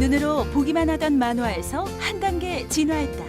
눈으로 보기만 하던 만화에서 한 단계 진화했다.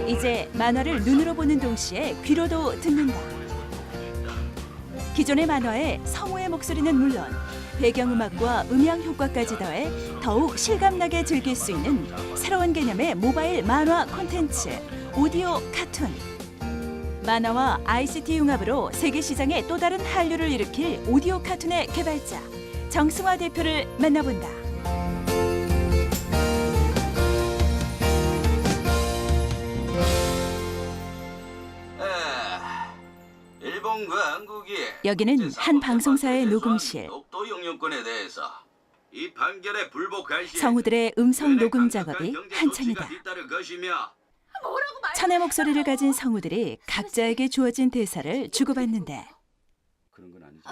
이제 만화를 눈으로 보는 동시에 귀로도 듣는다. 기존의 만화에 성우의 목소리는 물론 배경음악과 음향 효과까지 더해 더욱 실감나게 즐길 수 있는 새로운 개념의 모바일 만화 콘텐츠, 오디오 카툰. 만화와 ICT 융합으로 세계 시장에 또 다른 한류를 일으킬 오디오 카툰의 개발자 정승화 대표를 만나본다. 일본과 한국이 여기는 한 방송사의 녹음실. 독도 영유권에 대해서 이 판결에 불복할 시 성우들의 음성 녹음 작업이 한창이다. 천의 목소리를 가진 성우들이 각자에게 주어진 대사를 주고받는데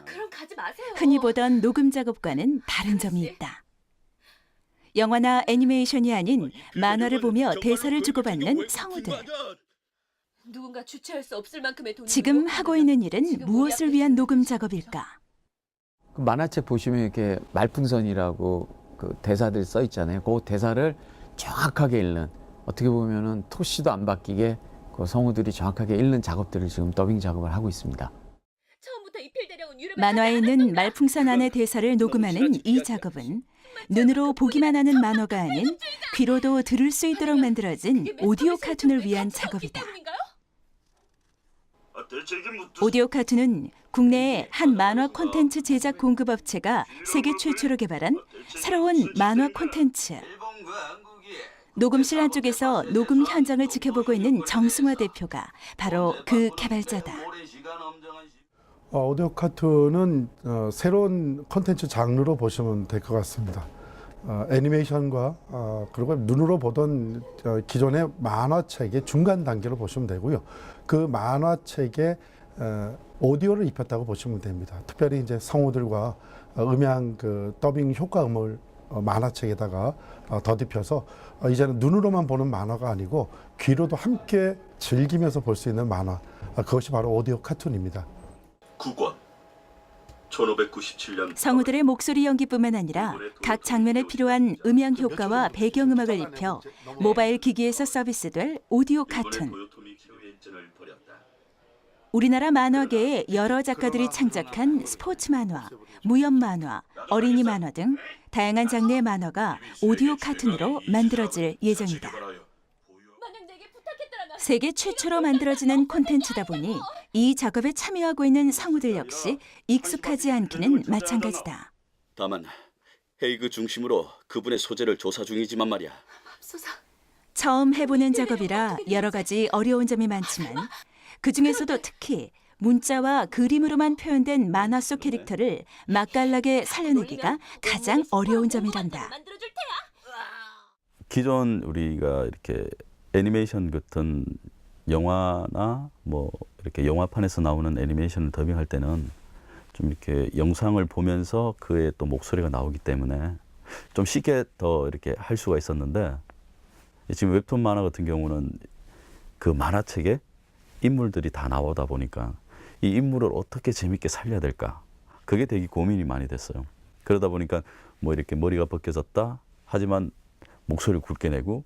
그럼 가지 마세요. 흔히 보던 녹음 작업과는 다른 점이 있다. 영화나 애니메이션이 아닌 만화를 보며 대사를 주고받는 성우들. 누군가 주체할 수 없을 만큼의 돈이 지금 하고 있는 일은 무엇을 위한 녹음 작업일까? 그 만화책 보시면 이렇게 말풍선이라고 그 대사들 써 있잖아요. 그 대사를 정확하게 읽는, 어떻게 보면은 토시도 안 바뀌게 그 성우들이 정확하게 읽는 작업들을 지금 더빙 작업을 하고 있습니다. 처음부터 입힐되려온 유럽의 만화에 있는 말풍선 안의 대사를 녹음하는 이 작업은 눈으로 보기만 하는 만화가 아닌 귀로도 들을 수 있도록 만들어진 오디오 카툰을 위한 작업이다. 오디오 카툰은 국내의 한 만화 콘텐츠 제작 공급업체가 세계 최초로 개발한 새로운 만화 콘텐츠. 녹음실 안쪽에서 녹음 현장을 지켜보고 있는 정승화 대표가 바로 그 개발자다. 오디오 카툰은 새로운 콘텐츠 장르로 보시면 될 것 같습니다. 애니메이션과 그리고 눈으로 보던 기존의 만화책의 중간 단계로 보시면 되고요. 그 만화책에 오디오를 입혔다고 보시면 됩니다. 특별히 이제 성우들과 음향 그 더빙 효과음을 만화책에다가 덧입혀서 이제는 눈으로만 보는 만화가 아니고 귀로도 함께 즐기면서 볼 수 있는 만화, 그것이 바로 오디오 카툰입니다. 9권 1597년 성우들의 목소리 연기뿐만 아니라 각 장면에 필요한 음향 효과와 배경음악을 입혀 모바일 기기에서 서비스될 오디오 카툰. 우리나라 만화계의 여러 작가들이 창작한 스포츠 만화, 무협 만화, 어린이 만화 등 다양한 장르의 만화가 오디오 카툰으로 만들어질 예정이다. 만약 내게 부탁했더라면 세계 최초로 만들어지는 콘텐츠다 보니 이 작업에 참여하고 있는 성우들 역시 익숙하지 않기는 마찬가지다. 다만 헤이그 중심으로 그분의 소재를 조사 중이지만 말이야. 맙소사. 처음 해보는 작업이라 여러 가지 어려운 점이 많지만 그중에서도 특히 문자와 그림으로만 표현된 만화 속 캐릭터를 맛깔나게 살려내기가 가장 어려운 점이란다. 만들어줄 테야. 기존 우리가 이렇게 애니메이션 같은 영화나 뭐 이렇게 영화판에서 나오는 애니메이션을 더빙할 때는 좀 이렇게 영상을 보면서 그의 또 목소리가 나오기 때문에 좀 쉽게 더 이렇게 할 수가 있었는데, 지금 웹툰 만화 같은 경우는 그 만화책에 인물들이 다 나오다 보니까 이 인물을 어떻게 재밌게 살려야 될까, 그게 되게 고민이 많이 됐어요. 그러다 보니까 뭐 이렇게 머리가 벗겨졌다 하지만 목소리를 굵게 내고,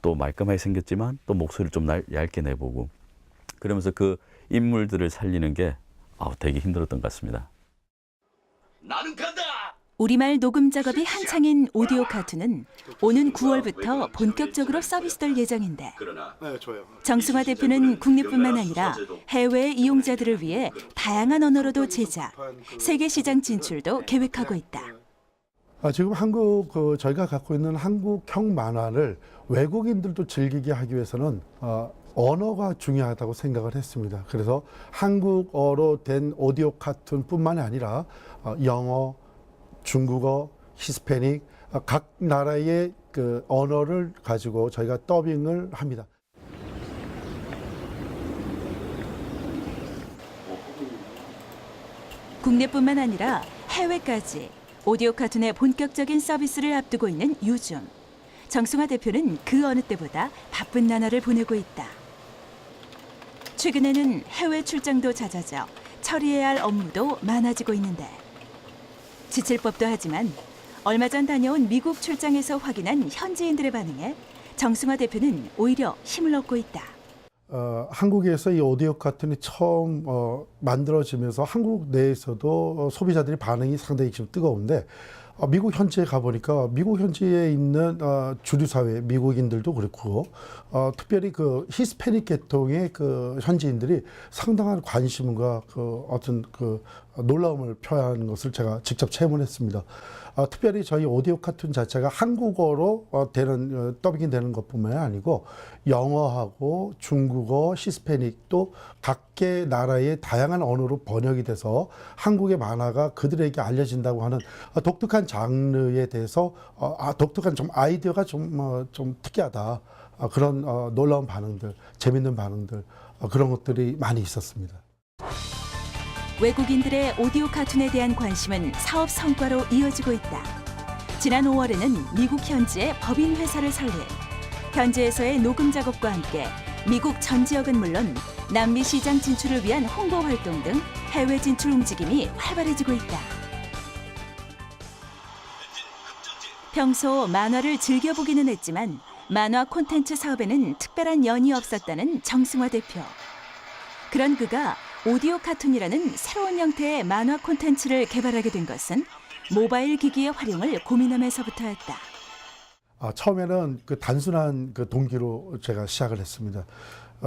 또 말끔하게 생겼지만 또 목소리를 좀 얇게 내보고, 그러면서 그 인물들을 살리는 게 되게 힘들었던 것 같습니다. 나는 간다. 우리말 녹음 작업이 한창인 오디오 카툰은 오는 9월부터 본격적으로 서비스될 예정인데 정승화 대표는 국내뿐만 아니라 해외 이용자들을 위해 다양한 언어로도 제작, 세계 시장 진출도 계획하고 있다. 지금 저희가 갖고 있는 한국형 만화를 외국인들도 즐기게 하기 위해서는 언어가 중요하다고 생각을 했습니다. 그래서 한국어로 된 오디오 카툰뿐만이 아니라 영어, 중국어, 히스패닉 각 나라의 그 언어를 가지고 저희가 더빙을 합니다. 국내뿐만 아니라 해외까지 오디오 카툰의 본격적인 서비스를 앞두고 있는 요즘, 정승화 대표는 그 어느 때보다 바쁜 나날을 보내고 있다. 최근에는 해외 출장도 잦아져 처리해야 할 업무도 많아지고 있는데 지칠 법도 하지만 얼마 전 다녀온 미국 출장에서 확인한 현지인들의 반응에 정승화 대표는 오히려 힘을 얻고 있다. 한국에서 이 오디오 카툰이 처음 만들어지면서 한국 내에서도 소비자들의 반응이 상당히 지금 뜨거운데 미국 현지에 가보니까 미국 현지에 있는 주류 사회 미국인들도 그렇고 특별히 그 히스패닉 계통의 그 현지인들이 상당한 관심과 그 어떤 그 놀라움을 표하는 것을 제가 직접 체험했습니다. 특별히 저희 오디오 카툰 자체가 한국어로 더빙이 되는 것뿐만 아니고 영어하고 중국어, 히스패닉 또 각계 나라의 다양한 언어로 번역이 돼서 한국의 만화가 그들에게 알려진다고 하는 독특한 장르에 대해서 독특한 좀 아이디어가 좀 특이하다. 그런 놀라운 반응들, 재밌는 반응들 그런 것들이 많이 있었습니다. 외국인들의 오디오 카툰에 대한 관심은 사업 성과로 이어지고 있다. 지난 5월에는 미국 현지에 법인 회사를 설립, 현지에서의 녹음 작업과 함께 미국 전 지역은 물론 남미 시장 진출을 위한 홍보 활동 등 해외 진출 움직임이 활발해지고 있다. 평소 만화를 즐겨보기는 했지만 만화 콘텐츠 사업에는 특별한 연이 없었다는 정승화 대표. 그런 그가 오디오 카툰이라는 새로운 형태의 만화 콘텐츠를 개발하게 된 것은 모바일 기기의 활용을 고민하면서부터였다. 처음에는 그 단순한 그 동기로 제가 시작을 했습니다.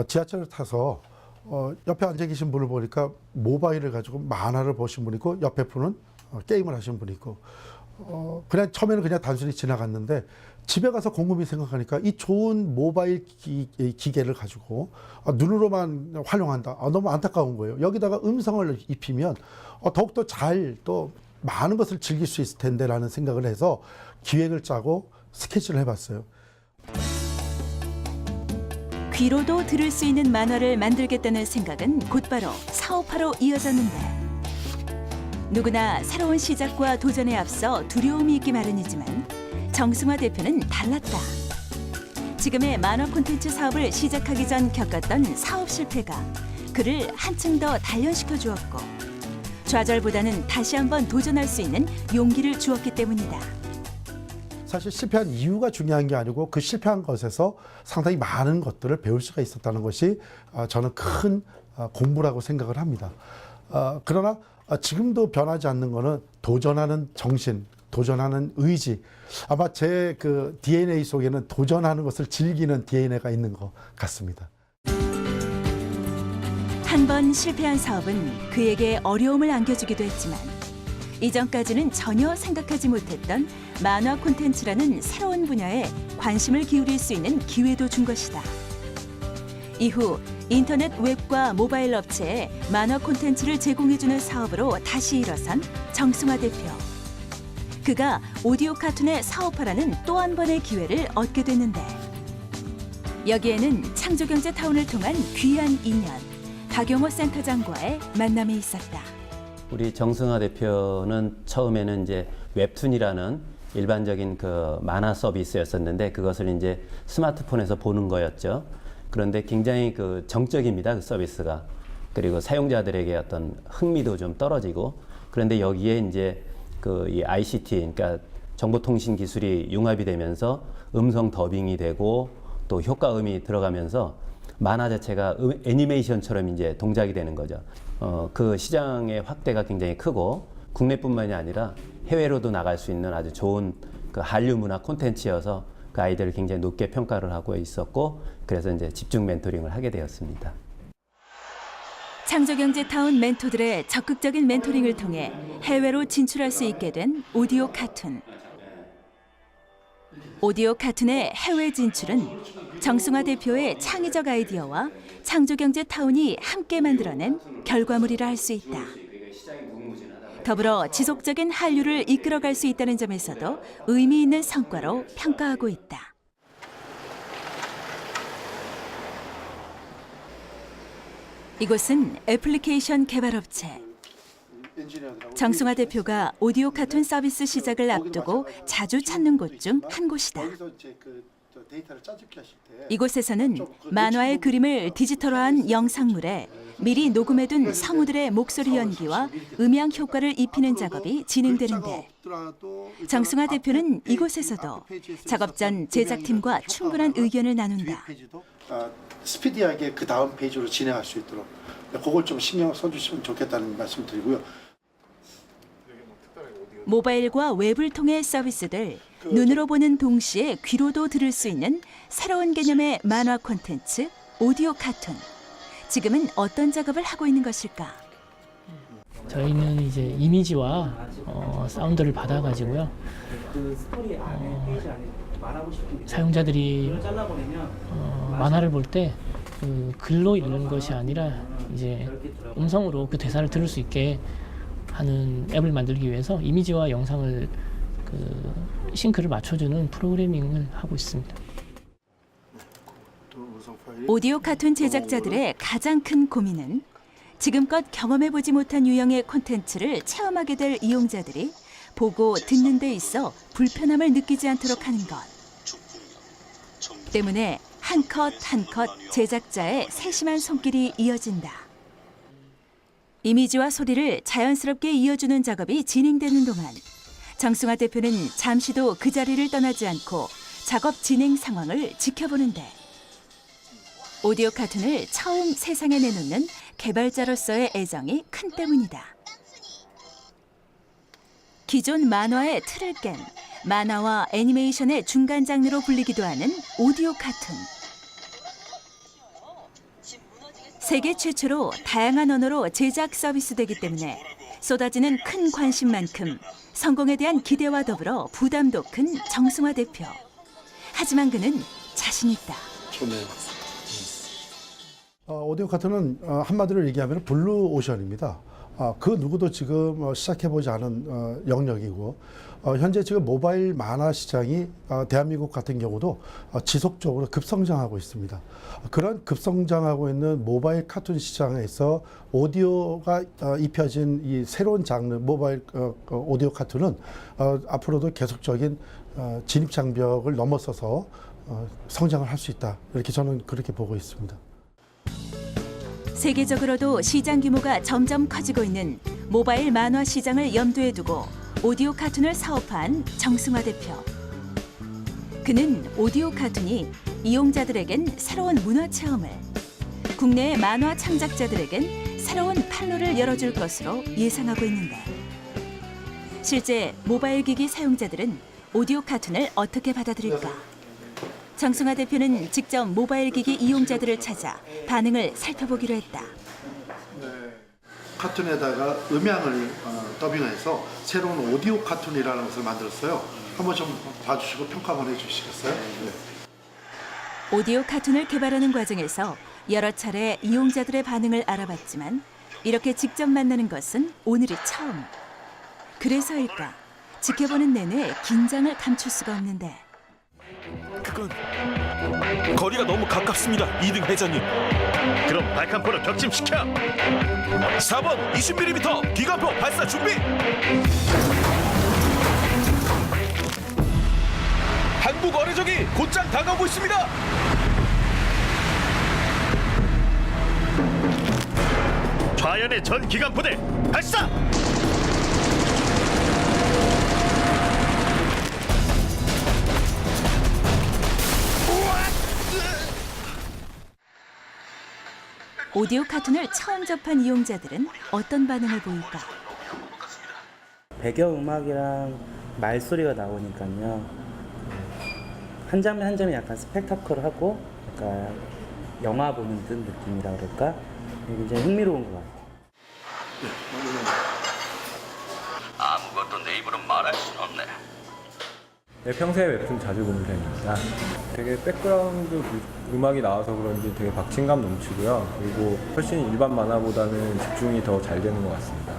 지하철을 타서 옆에 앉아 계신 분을 보니까 모바일을 가지고 만화를 보신 분이 있고 옆에 분은 게임을 하신 분이 있고 그냥 처음에는 그냥 단순히 지나갔는데 집에 가서 곰곰이 생각하니까 이 좋은 모바일 기계를 가지고 눈으로만 활용한다. 너무 안타까운 거예요. 여기다가 음성을 입히면 더욱더 잘 또 많은 것을 즐길 수 있을 텐데라는 생각을 해서 기획을 짜고 스케치를 해봤어요. 귀로도 들을 수 있는 만화를 만들겠다는 생각은 곧바로 사업화로 이어졌는데 누구나 새로운 시작과 도전에 앞서 두려움이 있기 마련이지만 정승화 대표는 달랐다. 지금의 만화 콘텐츠 사업을 시작하기 전 겪었던 사업 실패가 그를 한층 더 단련시켜 주었고 좌절보다는 다시 한번 도전할 수 있는 용기를 주었기 때문이다. 사실 실패한 이유가 중요한 게 아니고 그 실패한 것에서 상당히 많은 것들을 배울 수가 있었다는 것이 저는 큰 공부라고 생각을 합니다. 그러나 지금도 변하지 않는 것은 도전하는 정신, 도전하는 의지. 아마 제 그 DNA 속에는 도전하는 것을 즐기는 DNA가 있는 것 같습니다. 한 번 실패한 사업은 그에게 어려움을 안겨주기도 했지만 이전까지는 전혀 생각하지 못했던 만화 콘텐츠라는 새로운 분야에 관심을 기울일 수 있는 기회도 준 것이다. 이후 인터넷 웹과 모바일 업체에 만화 콘텐츠를 제공해주는 사업으로 다시 일어선 정승화 대표. 그가 오디오 카툰의 사업화라는 또 한 번의 기회를 얻게 됐는데 여기에는 창조경제타운을 통한 귀한 인연, 박용호 센터장과의 만남이 있었다. 우리 정승화 대표는 처음에는 이제 웹툰이라는 일반적인 그 만화 서비스였었는데 그것을 이제 스마트폰에서 보는 거였죠. 그런데 굉장히 그 정적입니다, 그 서비스가. 그리고 사용자들에게 어떤 흥미도 좀 떨어지고 그런데 여기에 이제 그 이 ICT, 그러니까 정보통신 기술이 융합이 되면서 음성 더빙이 되고 또 효과음이 들어가면서 만화 자체가 애니메이션처럼 이제 동작이 되는 거죠. 그 시장의 확대가 굉장히 크고 국내뿐만이 아니라 해외로도 나갈 수 있는 아주 좋은 그 한류 문화 콘텐츠여서 그 아이들을 굉장히 높게 평가를 하고 있었고 그래서 이제 집중 멘토링을 하게 되었습니다. 창조경제타운 멘토들의 적극적인 멘토링을 통해 해외로 진출할 수 있게 된 오디오 카툰. 오디오 카툰의 해외 진출은 정승화 대표의 창의적 아이디어와 창조경제타운이 함께 만들어낸 결과물이라 할 수 있다. 더불어 지속적인 한류를 이끌어갈 수 있다는 점에서도 의미 있는 성과로 평가하고 있다. 이곳은 애플리케이션 개발업체. 정승화 대표가 오디오 카툰 서비스 시작을 앞두고 자주 찾는 곳 중 한 곳이다. 이곳에서는 만화의 그림을 디지털화한 영상물에 미리 녹음해둔 성우들의 목소리 연기와 음향 효과를 입히는 작업이 진행되는데 정승화 대표는 이곳에서도 작업 전 제작팀과 충분한 의견을 나눈다. 스피디하게 그 다음 페이지로 진행할 수 있도록 그걸 좀 신경 써주시면 좋겠다는 말씀 드리고요. 모바일과 웹을 통해 서비스들, 눈으로 보는 동시에 귀로도 들을 수 있는 새로운 개념의 만화 콘텐츠, 오디오 카툰. 지금은 어떤 작업을 하고 있는 것일까? 저희는 이제 이미지와 사운드를 받아가지고요. 사용자들이 만화를 볼 때 그 글로 읽는 것이 아니라 이제 음성으로 그 대사를 들을 수 있게 하는 앱을 만들기 위해서 이미지와 영상을 그 싱크를 맞춰주는 프로그래밍을 하고 있습니다. 오디오 카툰 제작자들의 가장 큰 고민은 지금껏 경험해보지 못한 유형의 콘텐츠를 체험하게 될 이용자들이 보고 듣는 데 있어 불편함을 느끼지 않도록 하는 것. 때문에 한 컷 한 컷 제작자의 세심한 손길이 이어진다. 이미지와 소리를 자연스럽게 이어주는 작업이 진행되는 동안 정승화 대표는 잠시도 그 자리를 떠나지 않고 작업 진행 상황을 지켜보는데 오디오 카툰을 처음 세상에 내놓는 개발자로서의 애정이 큰 때문이다. 기존 만화의 틀을 깬 만화와 애니메이션의 중간 장르로 불리기도 하는 오디오 카툰. 세계 최초로 다양한 언어로 제작 서비스되기 때문에 쏟아지는 큰 관심만큼 성공에 대한 기대와 더불어 부담도 큰 정승화 대표. 하지만 그는 자신 있다. 오디오 카툰은 한마디로 얘기하면 블루 오션입니다. 그 누구도 지금 시작해보지 않은 영역이고 현재 지금 모바일 만화 시장이 대한민국 같은 경우도 지속적으로 급성장하고 있습니다. 그런 급성장하고 있는 모바일 카툰 시장에서 오디오가 입혀진 이 새로운 장르 모바일 오디오 카툰은 앞으로도 계속적인 진입 장벽을 넘어서서 성장을 할 수 있다. 이렇게 저는 그렇게 보고 있습니다. 세계적으로도 시장 규모가 점점 커지고 있는 모바일 만화 시장을 염두에 두고 오디오 카툰을 사업한 정승화 대표. 그는 오디오 카툰이 이용자들에겐 새로운 문화 체험을, 국내의 만화 창작자들에겐 새로운 판로를 열어줄 것으로 예상하고 있는데 실제 모바일 기기 사용자들은 오디오 카툰을 어떻게 받아들일까? 정승화 대표는 직접 모바일 기기 이용자들을 찾아 반응을 살펴보기로 했다. 카툰에다가 음향을 더빙해서 새로운 오디오 카툰이라는 것을 만들었어요. 한번 좀 봐주시고 평가 한번 해주시겠어요? 네. 오디오 카툰을 개발하는 과정에서 여러 차례 이용자들의 반응을 알아봤지만 이렇게 직접 만나는 것은 오늘이 처음. 그래서일까? 지켜보는 내내 긴장을 감출 수가 없는데 그건 거리가 너무 가깝습니다, 2등 회장님. 그럼 발칸포를 격침시켜. 4번 20mm 기관포 발사 준비. 한국 어뢰적이 곧장 다가오고 있습니다. 좌연의 전 기관포대 발사. 오디오 카툰을 처음 접한 이용자들은 어떤 반응을 보일까? 배경음악이랑 말소리가 나오니까요. 한 장면 한 장면 약간 스펙타클하고 약간 영화 보는 듯 느낌이라 그럴까? 굉장히 흥미로운 것 같아요. 아무것도 내 입으로 말할 순 없네. 네, 평소에 웹툰 자주 보는 편입니다. 되게 백그라운드 음악이 나와서 그런지 되게 박진감 넘치고요. 그리고 훨씬 일반 만화보다는 집중이 더 잘 되는 것 같습니다.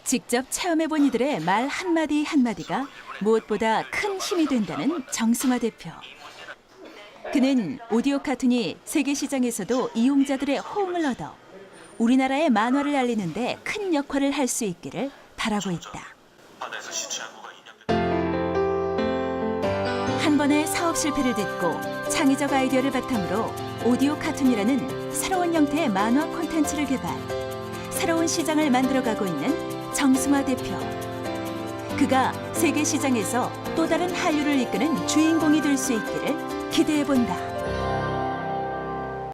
직접 체험해본 이들의 말 한마디 한마디가 무엇보다 큰 힘이 된다는 정승화 대표. 그는 오디오 카툰이 세계 시장에서도 이용자들의 호응을 얻어 우리나라의 만화를 알리는 데 큰 역할을 할 수 있기를 바라고 있다. 한 번의 사업 실패를 딛고 창의적 아이디어를 바탕으로 오디오 카툰이라는 새로운 형태의 만화 콘텐츠를 개발, 새로운 시장을 만들어가고 있는 정승화 대표. 그가 세계 시장에서 또 다른 한류를 이끄는 주인공이 될 수 있기를 기대해 본다.